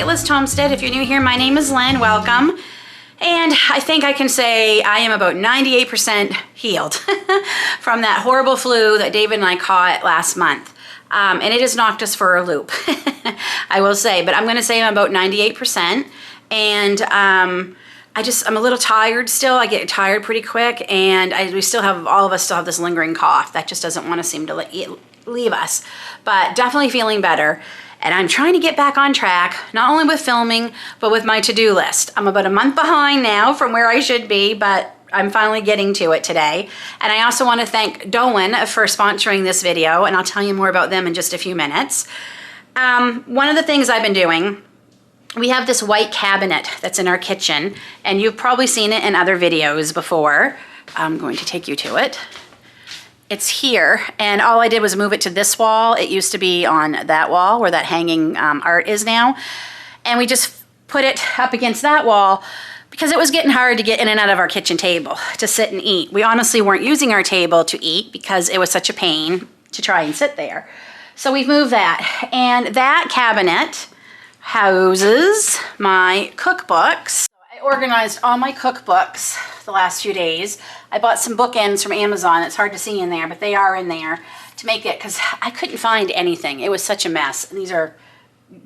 Bucket List Homestead. If you're new here, my name is Lynn, welcome. And I think I can say I am about 98% healed from that horrible flu that David and I caught last month. And it has knocked us for a loop, I will say, but I'm gonna say I'm about 98%. And I'm a little tired still. I get tired pretty quick, and all of us still have this lingering cough that just doesn't want to seem to leave us, but definitely feeling better. And I'm trying to get back on track, not only with filming, but with my to-do list. I'm about a month behind now from where I should be, but I'm finally getting to it today. And I also want to thank Danan for sponsoring this video, and I'll tell you more about them in just a few minutes. One of the things I've been doing, we have this white cabinet that's in our kitchen, and you've probably seen it in other videos before. I'm going to take you to it. It's here, and all I did was move it to this wall. It used to be on that wall where that hanging art is now. And we just put it up against that wall because it was getting hard to get in and out of our kitchen table to sit and eat. We honestly weren't using our table to eat because it was such a pain to try and sit there. So we've moved that, and that cabinet houses my cookbooks. I organized all my cookbooks the last few days. I bought some bookends from Amazon. It's hard to see in there, but they are in there to make it, because I couldn't find anything. It was such a mess. And these are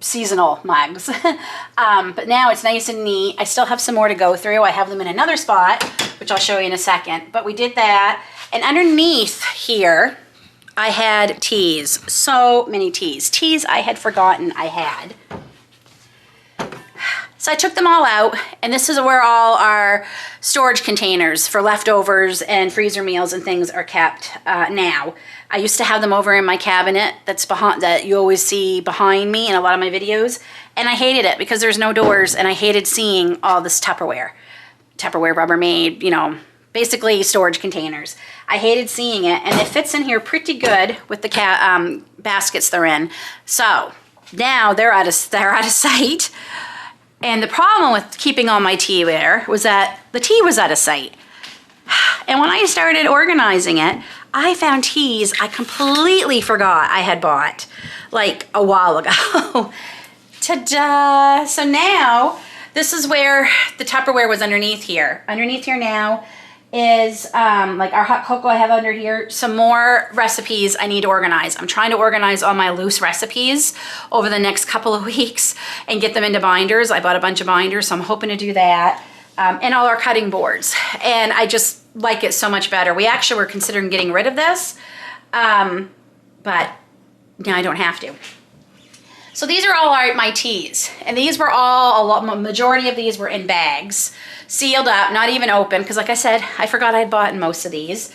seasonal mugs. But now it's nice and neat. I still have some more to go through. I have them in another spot, which I'll show you in a second. But we did that. And underneath here, I had teas. So many teas. Teas I had forgotten I had. So I took them all out, and this is where all our storage containers for leftovers and freezer meals and things are kept now. I used to have them over in my cabinet that you always see behind me in a lot of my videos, and I hated it because there's no doors, and I hated seeing all this Tupperware, Rubbermaid, you know, basically storage containers. I hated seeing it, and it fits in here pretty good with the baskets they're in. So now they're out of sight. And the problem with keeping all my tea there was that the tea was out of sight. And when I started organizing it, I found teas I completely forgot I had bought like a while ago. Ta-da! So now, this is where the Tupperware was underneath here. Underneath here now is like our hot cocoa I have under here, some more recipes I need to organize. I'm trying to organize all my loose recipes over the next couple of weeks and get them into binders. I bought a bunch of binders, so I'm hoping to do that. And all our cutting boards. And I just like it so much better. We actually were considering getting rid of this, but now I don't have to. So these are all my teas, and these were all, majority of these were in bags, sealed up, not even open, because like I said, I forgot I'd bought most of these,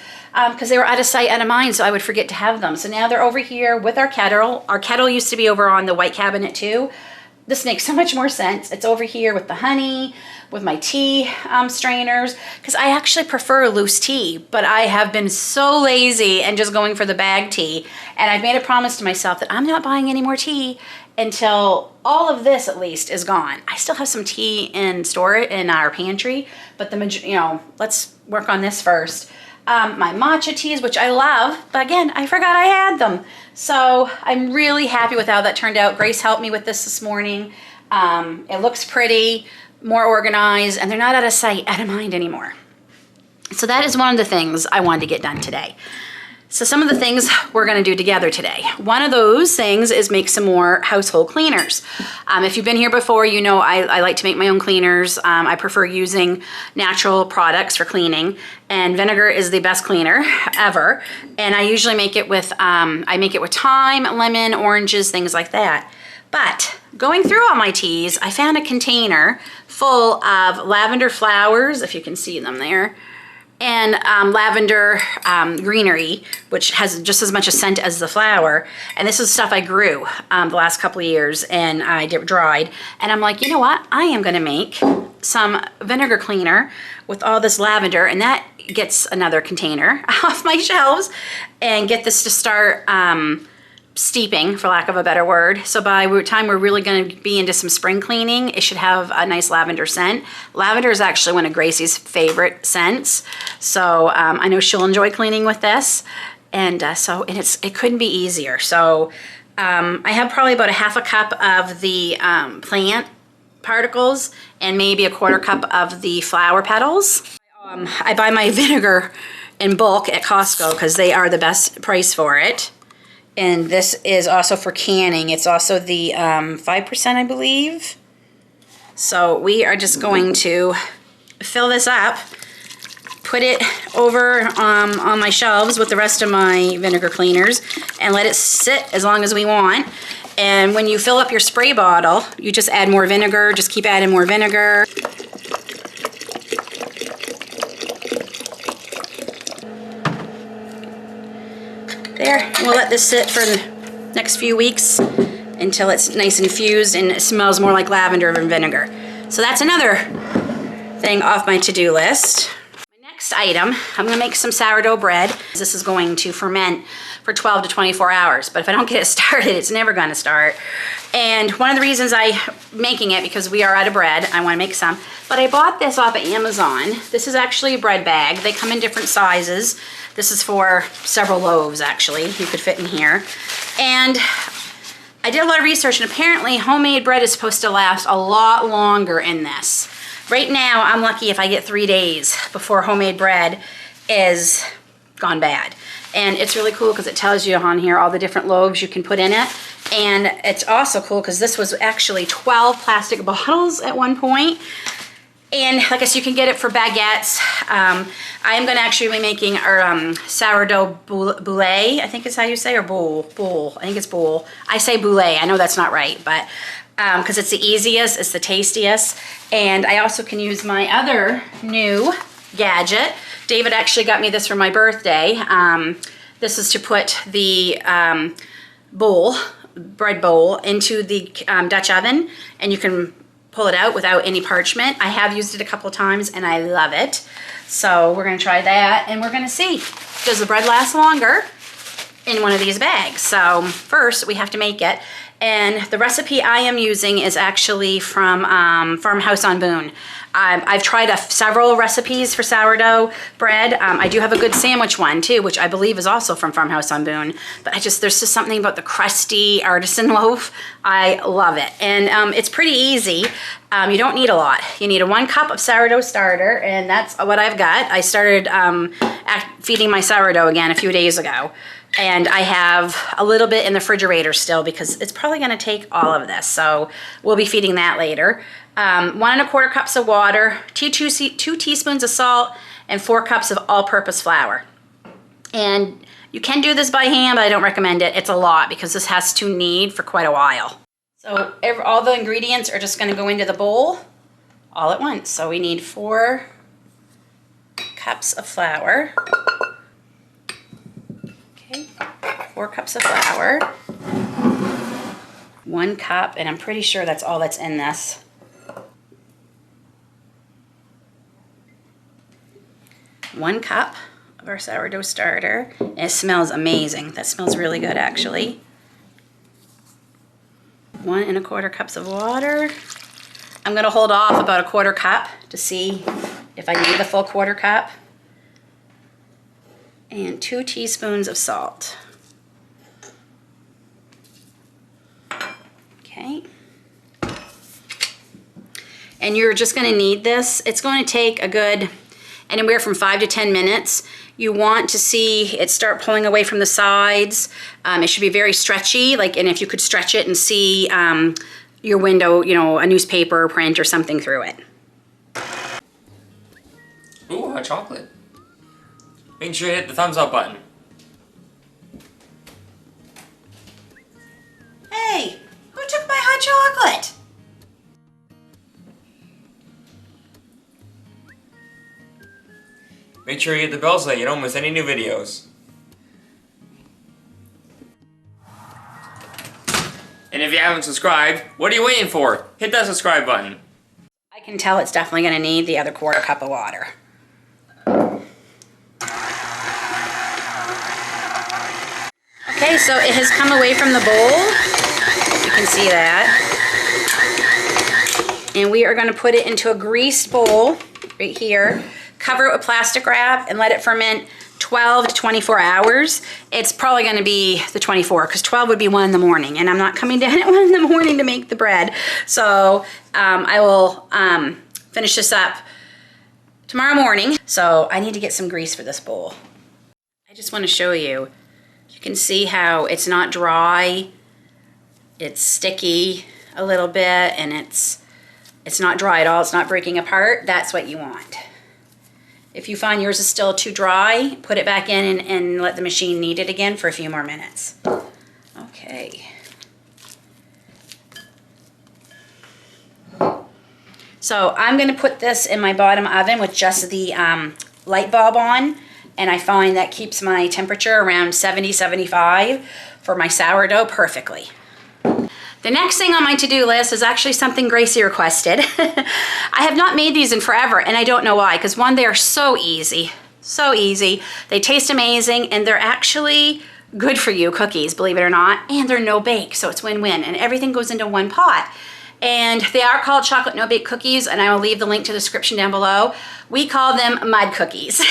because they were out of sight, out of mind, so I would forget to have them. So now they're over here with our kettle. Our kettle used to be over on the white cabinet too. This makes so much more sense. It's over here with the honey, with my tea strainers, because I actually prefer loose tea, but I have been so lazy and just going for the bag tea, and I've made a promise to myself that I'm not buying any more tea until all of this at least is gone. I still have some tea in storage in our pantry, but let's work on this first. My matcha teas, which I love, but again, I forgot I had them. So I'm really happy with how that turned out. Grace helped me with this morning. It looks pretty, more organized, and they're not out of sight, out of mind anymore. So that is one of the things I wanted to get done today. So some of the things we're gonna do together today. One of those things is make some more household cleaners. If you've been here before, you know I like to make my own cleaners. I prefer using natural products for cleaning, and vinegar is the best cleaner ever. And I usually make it with, thyme, lemon, oranges, things like that. But going through all my teas, I found a container full of lavender flowers, if you can see them there, and lavender greenery, which has just as much a scent as the flower. And this is stuff I grew the last couple of years, and I dried. And I'm like, you know what? I am gonna make some vinegar cleaner with all this lavender, and that gets another container off my shelves, and get this to start steeping, for lack of a better word. So by the time we're really going to be into some spring cleaning, it should have a nice lavender scent. Lavender is actually one of Gracie's favorite scents. So I know she'll enjoy cleaning with this. And it couldn't be easier. So I have probably about a half a cup of the plant particles and maybe a quarter cup of the flower petals. I buy my vinegar in bulk at Costco because they are the best price for it. And this is also for canning. It's also the 5%, I believe. So we are just going to fill this up, put it over on my shelves with the rest of my vinegar cleaners, and let it sit as long as we want. And when you fill up your spray bottle, you just add more vinegar, just keep adding more vinegar. There, and we'll let this sit for the next few weeks until it's nice and infused and it smells more like lavender than vinegar. So that's another thing off my to-do list. My next item, I'm gonna make some sourdough bread. This is going to ferment for 12 to 24 hours, but if I don't get it started, it's never gonna start. And one of the reasons I'm making it, because we are out of bread, I wanna make some, but I bought this off of Amazon. This is actually a bread bag. They come in different sizes. This is for several loaves, actually. You could fit in here. And I did a lot of research, and apparently homemade bread is supposed to last a lot longer in this. Right now, I'm lucky if I get 3 days before homemade bread is gone bad. And it's really cool because it tells you on here all the different loaves you can put in it. And it's also cool because this was actually 12 plastic bottles at one point. And like I said, you can get it for baguettes. I am going to actually be making our sourdough boulé, I think is how you say, or boule. I think it's boule. I say boulé. I know that's not right, but because it's the easiest, it's the tastiest. And I also can use my other new gadget. David actually got me this for my birthday. This is to put the bread bowl into the Dutch oven, and you can pull it out without any parchment. I have used it a couple of times and I love it. So we're gonna try that and we're gonna see, does the bread last longer in one of these bags? So first we have to make it. And the recipe I am using is actually from Farmhouse on Boone. I've tried several recipes for sourdough bread. I do have a good sandwich one too, which I believe is also from Farmhouse on Boone. But there's just something about the crusty artisan loaf. I love it. And it's pretty easy. You don't need a lot. You need 1 cup of sourdough starter, and that's what I've got. I started feeding my sourdough again a few days ago. And I have a little bit in the refrigerator still because it's probably gonna take all of this. So we'll be feeding that later. 1 1/4 cups of water, 2 teaspoons of salt, and 4 cups of all-purpose flour. And you can do this by hand, but I don't recommend it. It's a lot because this has to knead for quite a while. So all the ingredients are just gonna go into the bowl all at once. So we need 4 cups of flour. 4 cups of flour, 1 cup, and I'm pretty sure that's all that's in this. One cup of our sourdough starter, and it smells amazing. That smells really good, actually. 1 1/4 cups of water. I'm gonna hold off about 1/4 cup to see if I need the full 1/4 cup. And 2 teaspoons of salt. Okay. And you're just gonna need this. It's going to take a good, anywhere from 5 to 10 minutes. You want to see it start pulling away from the sides. It should be very stretchy, and if you could stretch it and see your window, a newspaper or print or something through it. Ooh, hot chocolate. Make sure you hit the thumbs up button. Hey, who took my hot chocolate? Make sure you hit the bell so that you don't miss any new videos. And if you haven't subscribed, what are you waiting for? Hit that subscribe button. I can tell it's definitely going to need the other 1/4 cup of water. Okay, so it has come away from the bowl. You can see that. And we are going to put it into a greased bowl right here. Cover it with plastic wrap and let it ferment 12 to 24 hours, it's probably going to be the 24 because 12 would be 1 in the morning and I'm not coming down at 1 in the morning to make the bread. So I will finish this up tomorrow morning. So I need to get some grease for this bowl. I just want to show you. You can see how it's not dry. It's sticky a little bit and it's not dry at all. It's not breaking apart. That's what you want. If you find yours is still too dry, put it back in and let the machine knead it again for a few more minutes. Okay. So I'm going to put this in my bottom oven with just the light bulb on, and I find that keeps my temperature around 70, 75 for my sourdough perfectly. The next thing on my to-do list is actually something Gracie requested. I have not made these in forever, and I don't know why, because one, they are so easy. So easy. They taste amazing, and they're actually good for you cookies, believe it or not, and they're no-bake, so it's win-win, and everything goes into one pot. And they are called chocolate no-bake cookies, and I will leave the link to the description down below. We call them mud cookies.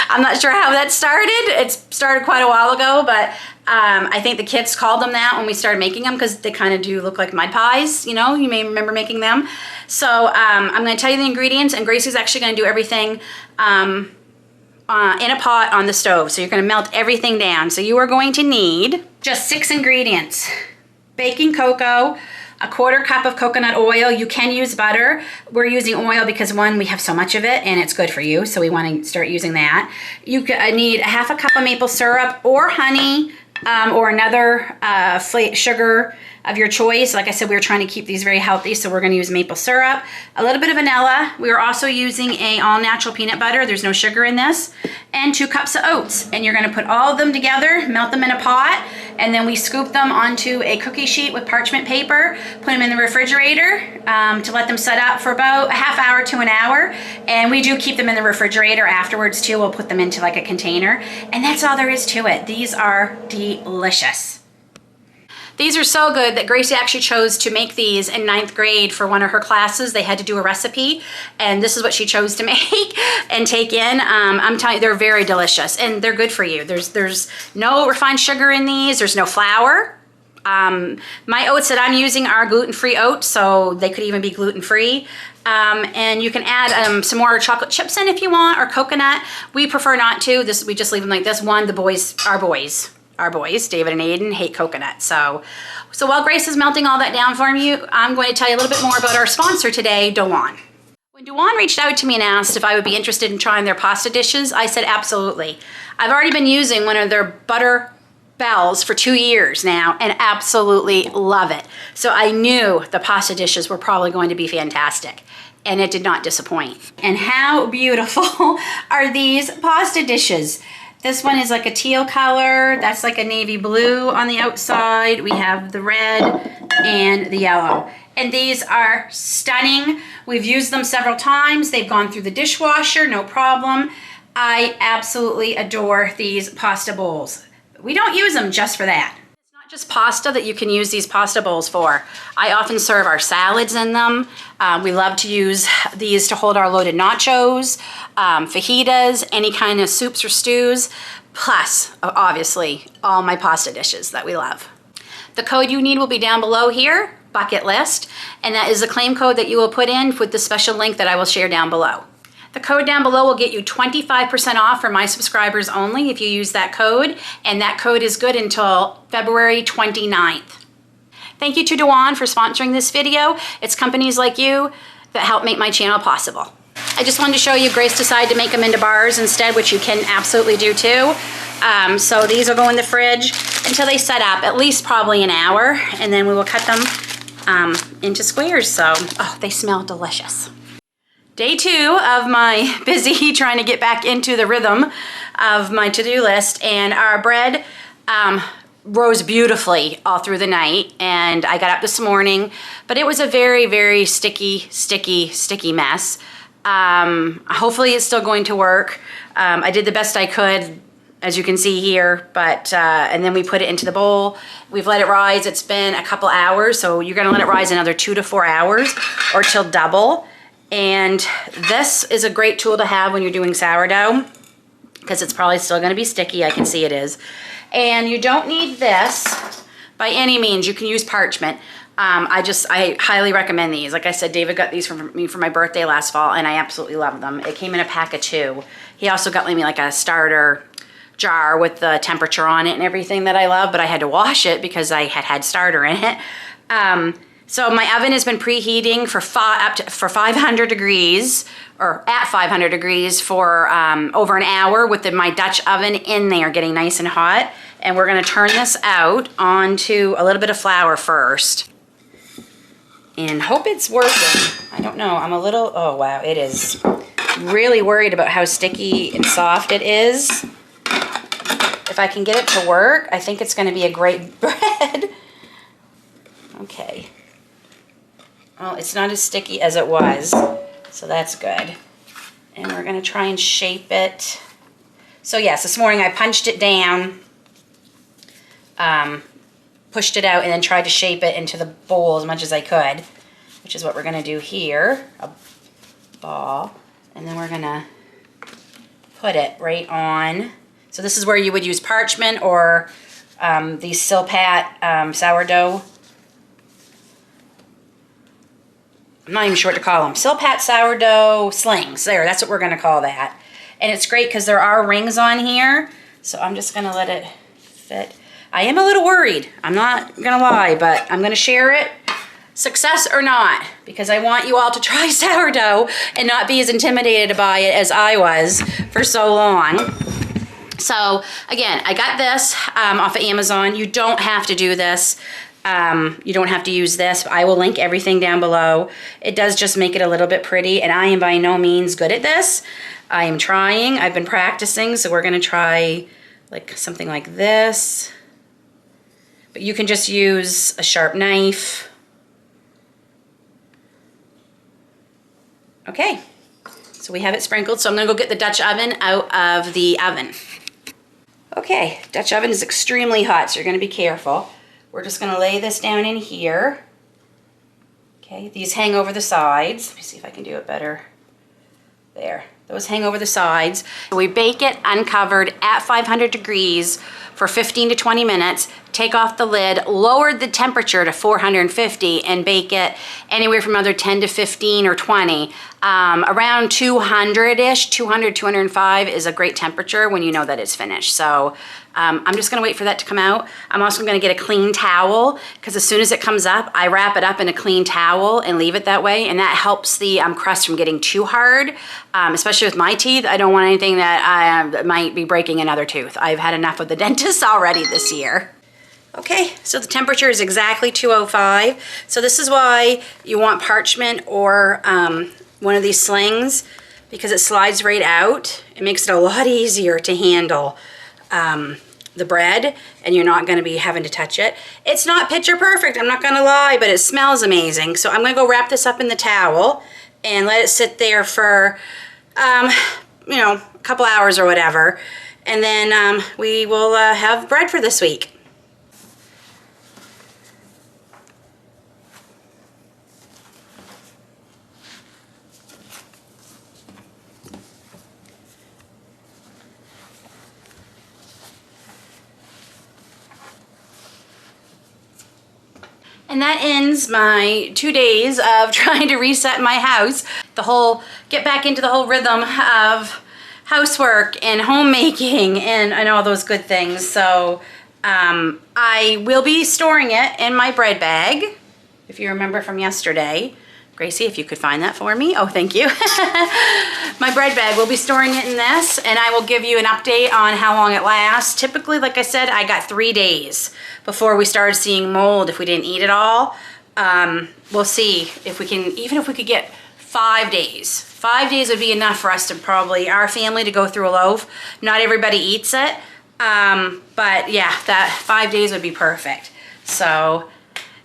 I'm not sure how that started. It started quite a while ago, but I think the kids called them that when we started making them because they kind of do look like mud pies. You know, you may remember making them. So I'm going to tell you the ingredients, and Gracie's actually going to do everything in a pot on the stove. So you're going to melt everything down. So you are going to need just 6 ingredients. Baking cocoa, a 1/4 cup of coconut oil. You can use butter. We're using oil because, one, we have so much of it and it's good for you, so we want to start using that. You need a 1/2 cup of maple syrup or honey, or another sugar of your choice. Like I said, we were trying to keep these very healthy, so we're going to use maple syrup. A little bit of vanilla. We are also using a all-natural peanut butter. There's no sugar in this. And 2 cups of oats. And you're going to put all of them together, melt them in a pot, and then we scoop them onto a cookie sheet with parchment paper, put them in the refrigerator to let them set up for about a 1/2 hour to an hour. And we do keep them in the refrigerator afterwards too. We'll put them into like a container. And that's all there is to it. These are delicious. These are so good that Gracie actually chose to make these in 9th grade for one of her classes. They had to do a recipe, and this is what she chose to make and take in. I'm telling you, they're very delicious, and they're good for you. There's no refined sugar in these. There's no flour. My oats that I'm using are gluten-free oats, so they could even be gluten-free. And you can add some more chocolate chips in if you want, or coconut. We prefer not to. We just leave them like this. One, our boys, David and Aiden, hate coconut. So while Grace is melting all that down for you, I'm going to tell you a little bit more about our sponsor today, Danan. When Danan reached out to me and asked if I would be interested in trying their pasta dishes, I said absolutely. I've already been using one of their butter bells for 2 years now and absolutely love it. So I knew the pasta dishes were probably going to be fantastic, and it did not disappoint. And how beautiful are these pasta dishes? This one is like a teal color. That's like a navy blue on the outside. We have the red and the yellow. And these are stunning. We've used them several times. They've gone through the dishwasher, no problem. I absolutely adore these pasta bowls. We don't use them just for that. It's not just pasta that you can use these pasta bowls for. I often serve our salads in them. We love to use these to hold our loaded nachos, fajitas, any kind of soups or stews, plus, obviously, all my pasta dishes that we love. The code you need will be down below here, bucket list, and that is the claim code that you will put in with the special link that I will share down below. The code down below will get you 25% off for my subscribers only if you use that code, and that code is good until February 29th. Thank you to Danan for sponsoring this video. It's companies like you that help make my channel possible. I just wanted to show you Grace decided to make them into bars instead, which you can absolutely do too. So these will go in the fridge until they set up, at least probably an hour, and then we will cut them into squares. So, oh, they smell delicious. Day 2 of my busy trying to get back into the rhythm of my to-do list, and our bread rose beautifully all through the night, and I got up this morning, but it was a very, very sticky mess. Hopefully it's still going to work. I did the best I could, as you can see here, but and then we put it into the bowl. We've let it rise. It's been a couple hours, so you're gonna let it rise another 2 to 4 hours or till double. And this is a great tool to have when you're doing sourdough. because it's probably still gonna be sticky. I can see it is. And you don't need this by any means. You can use parchment. I highly recommend these. Like I said, David got these for me for my birthday last fall, and I absolutely love them. It came in a pack of 2. He also got me like a starter jar with the temperature on it and everything that I love, but I had to wash it because I had starter in it. So my oven has been preheating for 500 degrees, or at 500 degrees for over an hour with my Dutch oven in there getting nice and hot. And we're gonna turn this out onto a little bit of flour first. And hope it's working. I don't know, I'm a little, oh wow, it is. Really worried about how sticky and soft it is. If I can get it to work, I think it's gonna be a great bread. Okay. Well, it's not as sticky as it was, so that's good. And we're gonna try and shape it. So yes, this morning I punched it down, pushed it out, and then tried to shape it into the bowl as much as I could, which is what we're gonna do here, a ball. And then we're gonna put it right on. So this is where you would use parchment or these Silpat sourdough. I'm not even sure what to call them. Silpat sourdough slings. There, that's what we're gonna call that. And it's great because there are rings on here. So I'm just gonna let it fit. I am a little worried, I'm not gonna lie, but I'm gonna share it, success or not, because I want you all to try sourdough and not be as intimidated by it as I was for so long. So again, I got this off of Amazon. You don't have to do this. You don't have to use this. I will link everything down below. It does just make it a little bit pretty, and I am by no means good at this. I am trying. I've been practicing, so we're gonna try like something like this. But you can just use a sharp knife. Okay, so we have it sprinkled, so I'm gonna go get the Dutch oven out of the oven. Okay, Dutch oven is extremely hot, so you're gonna be careful. We're just gonna lay this down in here. Okay, these hang over the sides. Let me see if I can do it better. There, those hang over the sides. We bake it uncovered at 500 degrees for 15 to 20 minutes, take off the lid, lower the temperature to 450, and bake it anywhere from another 10 to 15 or 20. Around 200-ish, 200, 205 is a great temperature when you know that it's finished. So I'm just gonna wait for that to come out. I'm also gonna get a clean towel, because as soon as it comes up, I wrap it up in a clean towel and leave it that way, and that helps the crust from getting too hard, especially with my teeth. I don't want anything that might be breaking another tooth. I've had enough with the dentist already this year. Okay, so the temperature is exactly 205. So this is why you want parchment or one of these slings, because it slides right out. It makes it a lot easier to handle the bread, and you're not gonna be having to touch it. It's not picture perfect, I'm not gonna lie, but it smells amazing. So I'm gonna go wrap this up in the towel and let it sit there for, you know, a couple hours or whatever. And then we will have bread for this week. And that ends my 2 days of trying to reset my house. Get back into the whole rhythm of housework and homemaking and all those good things. So I will be storing it in my bread bag, if you remember from yesterday. Gracie, if you could find that for me. Oh, thank you. My bread bag, we'll be storing it in this, and I will give you an update on how long it lasts. Typically, like I said, I got 3 days before we started seeing mold if we didn't eat it all. We'll see if we can, even if we could get 5 days. 5 days would be enough for us to probably, our family, to go through a loaf. Not everybody eats it, but yeah, that 5 days would be perfect. So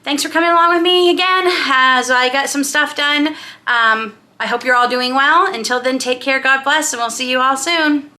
thanks for coming along with me again as I got some stuff done. I hope you're all doing well. Until then, take care, God bless, and we'll see you all soon.